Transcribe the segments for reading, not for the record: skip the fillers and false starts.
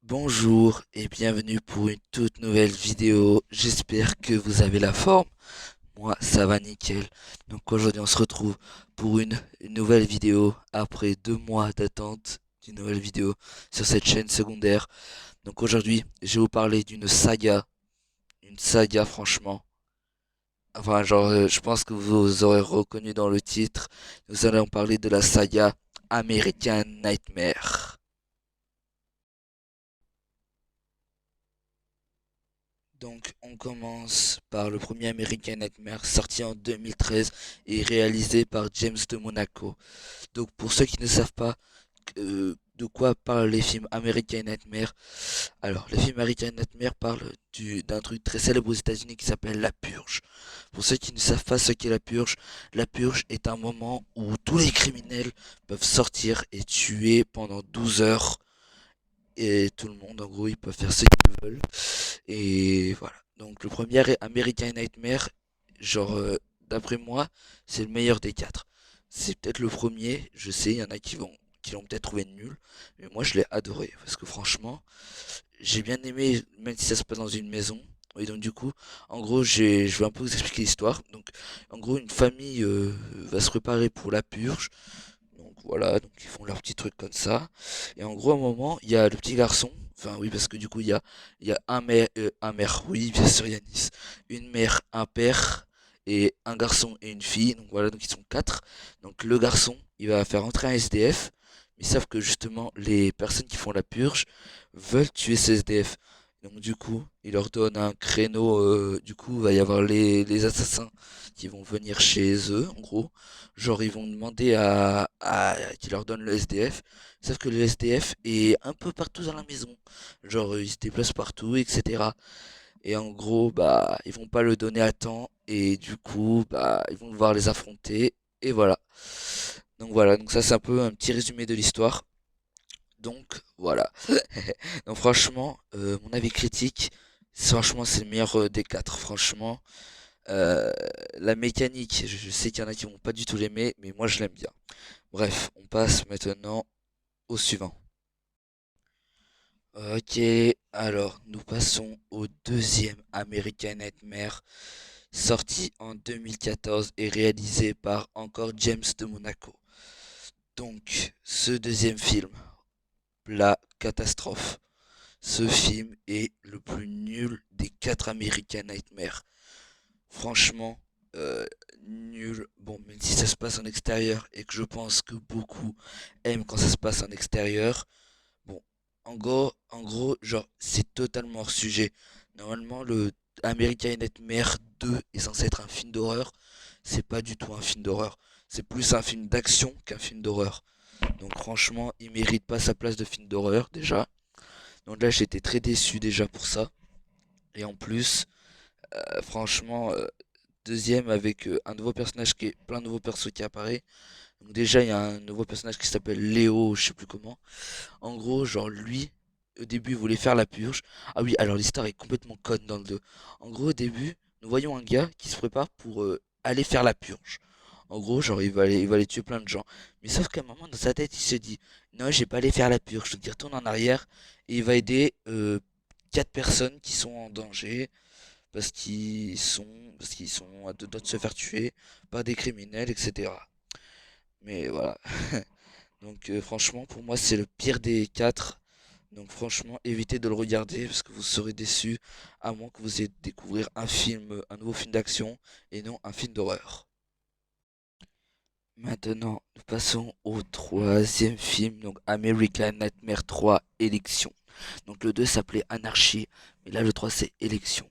Bonjour et bienvenue pour une toute nouvelle vidéo. J'espère que vous avez la forme. Moi, ça va nickel. Donc aujourd'hui, on se retrouve pour une nouvelle vidéo après 2 mois d'attente d'une nouvelle vidéo sur cette chaîne secondaire. Donc aujourd'hui, je vais vous parler une saga franchement. Enfin, je pense que vous aurez reconnu dans le titre. Nous allons parler de la saga American Nightmare. Donc, on commence par le premier American Nightmare, sorti en 2013 et réalisé par James de Monaco. Donc, pour ceux qui ne savent pas de quoi parlent les films American Nightmare, alors, les films American Nightmare parlent d'un truc très célèbre aux États-Unis qui s'appelle la purge. Pour ceux qui ne savent pas ce qu'est la purge est un moment où tous les criminels peuvent sortir et tuer pendant 12 heures. Et tout le monde, en gros, ils peuvent faire ce qu'ils veulent. Et voilà. Donc le premier est American Nightmare, genre d'après moi, c'est le meilleur des quatre. C'est peut-être le premier, je sais, il y en a qui l'ont peut-être trouvé nul, mais moi je l'ai adoré parce que franchement, j'ai bien aimé même si ça se passe dans une maison. Et donc du coup, en gros, je vais un peu vous expliquer l'histoire. Donc en gros, une famille va se préparer pour la purge. Donc voilà, donc ils font leur petit truc comme ça. Et en gros, à un moment, il y a le petit garçon. Enfin oui, parce que du coup, il y a un mère, oui, bien sûr, Yanis. Une mère, un père, et un garçon et une fille. Donc voilà, donc ils sont quatre. Donc le garçon, il va faire entrer un SDF. Mais ils savent que justement, les personnes qui font la purge veulent tuer ces SDF. Donc du coup, il leur donne un créneau. Du coup, il va y avoir les assassins qui vont venir chez eux, en gros. Genre, ils vont demander à qu'ils leur donnent le SDF. Sauf que le SDF est un peu partout dans la maison. Genre, il se déplace partout, etc. Et en gros, bah, ils vont pas le donner à temps. Et du coup, bah, ils vont devoir les affronter. Et voilà. Donc voilà, donc ça c'est un peu un petit résumé de l'histoire. Donc voilà. Donc franchement, mon avis critique, franchement c'est le meilleur des quatre. Franchement, euh, la mécanique, je sais qu'il y en a qui vont pas du tout l'aimer, mais moi je l'aime bien. Bref, on passe maintenant au suivant. Ok, alors nous passons au deuxième American Nightmare, sorti en 2014 et réalisé par encore James de Monaco. Donc, ce deuxième film, la catastrophe. Ce film est le plus nul des quatre American Nightmare. Franchement, nul. Bon, même si ça se passe en extérieur et que je pense que beaucoup aiment quand ça se passe en extérieur. Bon, en gros, genre, c'est totalement hors sujet. Normalement, le American Nightmare 2 est censé être un film d'horreur. C'est pas du tout un film d'horreur. C'est plus un film d'action qu'un film d'horreur. Donc franchement, il mérite pas sa place de film d'horreur déjà. Donc là, j'étais très déçu déjà pour ça. Et en plus, franchement, deuxième avec un nouveau personnage qui est plein de nouveaux persos qui apparaît. Donc déjà, il y a un nouveau personnage qui s'appelle Léo, je sais plus comment. En gros, genre lui, au début, il voulait faire la purge. Ah oui, alors l'histoire est complètement conne dans le 2. En gros, au début, nous voyons un gars qui se prépare pour aller faire la purge. En gros, genre, il va aller tuer plein de gens. Mais sauf qu'à un moment, dans sa tête, il se dit, non, j'ai pas aller faire la purge. Donc il retourne en arrière et il va aider 4 personnes qui sont en danger parce qu'ils sont à deux doigts de se faire tuer par des criminels, etc. Mais voilà. Donc franchement, pour moi, c'est le pire des quatre. Donc franchement, évitez de le regarder parce que vous serez déçus à moins que vous ayez découvrir un film, un nouveau film d'action et non un film d'horreur. Maintenant, nous passons au troisième film, donc American Nightmare 3 Élection. Donc le 2 s'appelait Anarchie, mais là le 3 c'est Élection.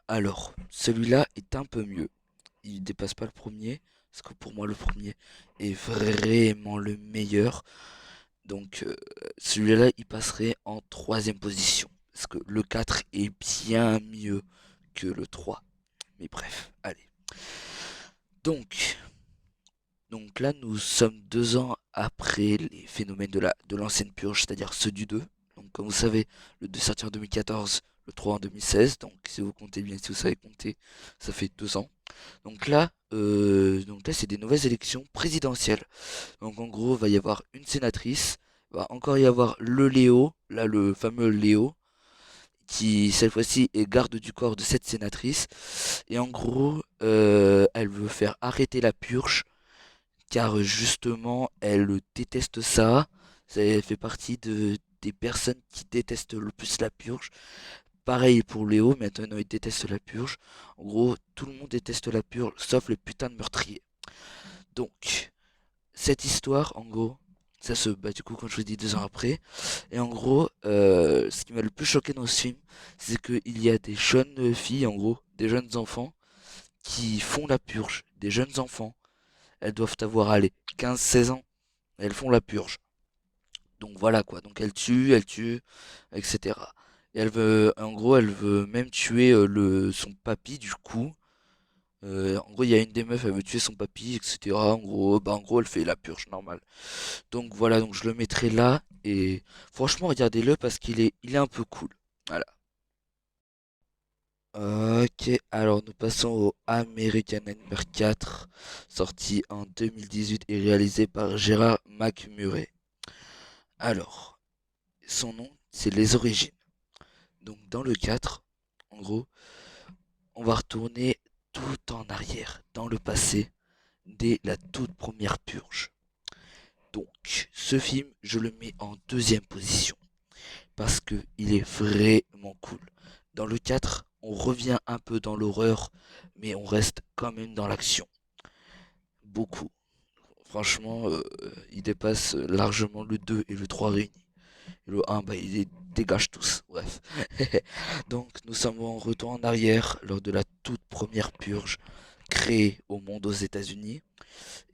Alors, celui-là est un peu mieux. Il dépasse pas le premier, parce que pour moi le premier est vraiment le meilleur. Donc celui-là, il passerait en troisième position. Parce que le 4 est bien mieux que le 3. Mais bref, allez. Donc, donc là, nous sommes 2 ans après les phénomènes de l'ancienne purge, c'est-à-dire ceux du 2. Donc comme vous savez, le 2 sorti en 2014, le 3 en 2016. Donc si vous comptez bien, si vous savez compter, ça fait 2 ans. Donc là, c'est des nouvelles élections présidentielles. Donc en gros, il va y avoir une sénatrice va encore y avoir le Léo, là le fameux Léo, qui cette fois-ci est garde du corps de cette sénatrice. Et en gros, elle veut faire arrêter la purge, car justement, elle déteste ça. Ça fait partie des personnes qui détestent le plus la purge. Pareil pour Léo, maintenant il déteste la purge. En gros, tout le monde déteste la purge, sauf le putain de meurtrier. Donc, cette histoire, en gros, ça se bat du coup, comme je vous dis, 2 ans après. Et en gros, ce qui m'a le plus choqué dans ce film, c'est qu'il y a des jeunes filles, en gros, des jeunes enfants, qui font la purge. Des jeunes enfants. Elles doivent avoir, allez, 15-16 ans. Elles font la purge. Donc voilà quoi. Donc elle tue, etc. Et elle veut, en gros, elle veut même tuer son papy du coup. En gros, il y a une des meufs, elle veut tuer son papy, etc. En gros, elle fait la purge normale. Donc voilà, donc je le mettrai là. Et franchement, regardez-le parce il est un peu cool. Voilà. Ok, alors nous passons au American Nightmare 4, sorti en 2018 et réalisé par Gérard McMurray. Alors, son nom, c'est Les Origines. Donc dans le 4, en gros, on va retourner tout en arrière, dans le passé, dès la toute première purge. Donc, ce film, je le mets en deuxième position parce que il est vraiment cool. Dans le 4, on revient un peu dans l'horreur, mais on reste quand même dans l'action. Beaucoup. Franchement, il dépasse largement le 2 et le 3 réunis. Et le 1, bah, il les dégage tous. Bref. Donc, nous sommes en retour en arrière lors de la toute première purge créée au monde aux États-Unis.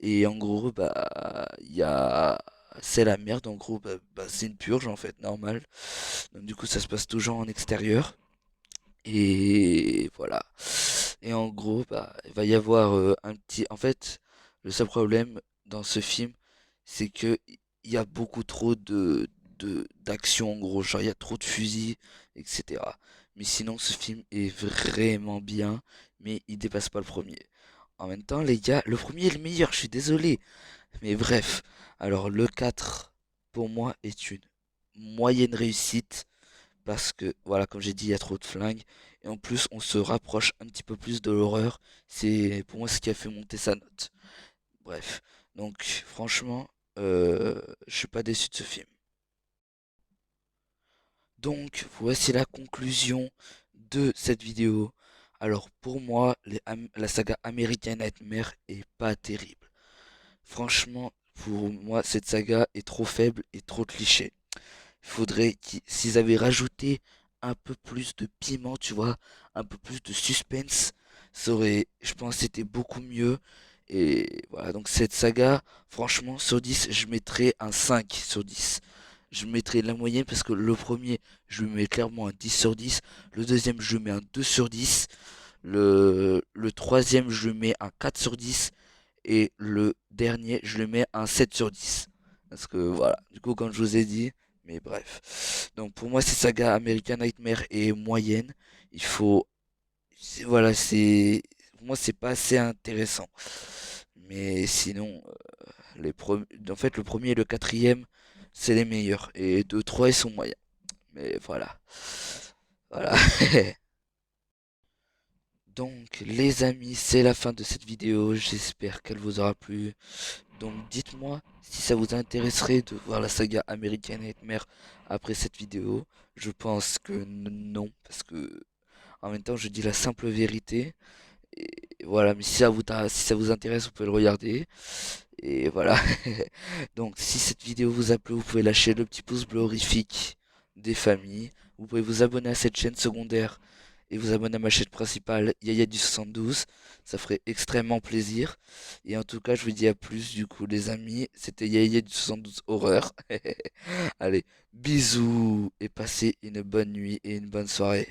Et en gros, bah, il y a. C'est la merde, en gros, c'est une purge en fait, normal. Donc, du coup, ça se passe toujours en extérieur. Et voilà. Et en gros, bah, il va y avoir un petit. En fait, le seul problème dans ce film, c'est que il y a beaucoup trop d'action en gros. Genre, il y a trop de fusils, etc. Mais sinon, ce film est vraiment bien, mais il dépasse pas le premier. En même temps, les gars, le premier est le meilleur, je suis désolé. Mais bref, alors le 4 pour moi, est une moyenne réussite parce que, voilà, comme j'ai dit, il y a trop de flingues. Et en plus, on se rapproche un petit peu plus de l'horreur. C'est pour moi ce qui a fait monter sa note. Bref, donc franchement, je suis pas déçu de ce film. Donc, voici la conclusion de cette vidéo. Alors, pour moi, la saga American Nightmare est pas terrible. Franchement, pour moi, cette saga est trop faible et trop cliché. Faudrait s'ils avaient rajouté un peu plus de piment, tu vois, un peu plus de suspense, ça aurait, je pense, c'était beaucoup mieux. Et voilà, donc cette saga, franchement, sur 10 je mettrais un 5 sur 10. Je mettrais la moyenne parce que le premier, je lui mets clairement un 10 sur 10. Le deuxième, je lui mets un 2 sur 10. Le troisième, je lui mets un 4 sur 10. Et le dernier, je le mets un 7 sur 10. Parce que voilà, du coup, comme je vous ai dit, mais bref. Donc pour moi, cette saga American Nightmare est moyenne. Il faut. Voilà, c'est. Pour moi, c'est pas assez intéressant. Mais sinon, en fait, le premier et le quatrième, c'est les meilleurs. Et 2, 3, ils sont moyens. Mais voilà. Voilà. Donc, les amis, c'est la fin de cette vidéo. J'espère qu'elle vous aura plu. Donc dites-moi si ça vous intéresserait de voir la saga American Nightmare après cette vidéo. Je pense que non, parce que en même temps je dis la simple vérité. Et voilà, mais si ça vous intéresse, vous pouvez le regarder. Et voilà. Donc si cette vidéo vous a plu, vous pouvez lâcher le petit pouce bleu horrifique des familles. Vous pouvez vous abonner à cette chaîne secondaire et vous abonner à ma chaîne principale Yaya du 72. Ça ferait extrêmement plaisir. Et en tout cas, je vous dis à plus du coup les amis. C'était Yaya du 72 Horreur. Allez, bisous et passez une bonne nuit et une bonne soirée.